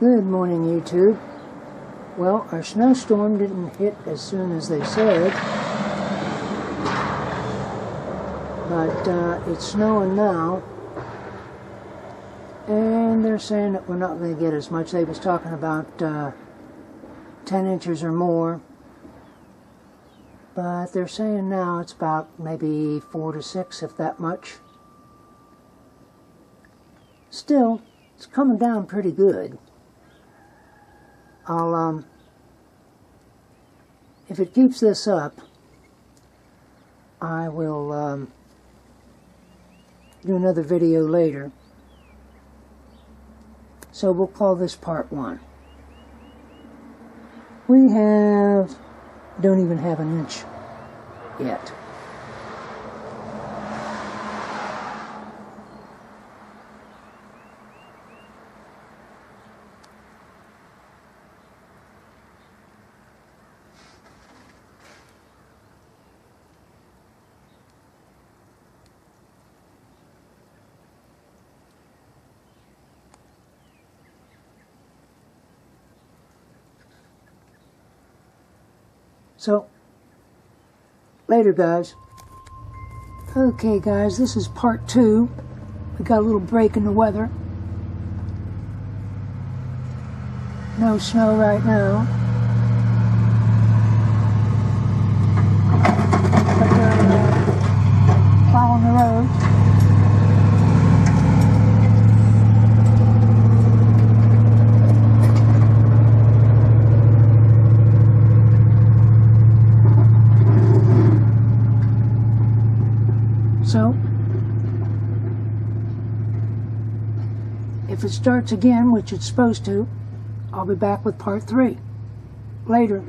Good morning, YouTube. Well, our snowstorm didn't hit as soon as they said, but it's snowing now, and they're saying that we're not going to get as much. They was talking about 10 inches or more, but they're saying now it's about maybe 4 to 6, if that much. Still, it's coming down pretty good. If it keeps this up, I will do another video later. So we'll call this part 1. We don't even have an inch yet. So, later guys. Okay guys, this is part 2. We got a little break in the weather. No snow right now. But they're plowing the road. So, if it starts again, which it's supposed to, I'll be back with part 3. Later.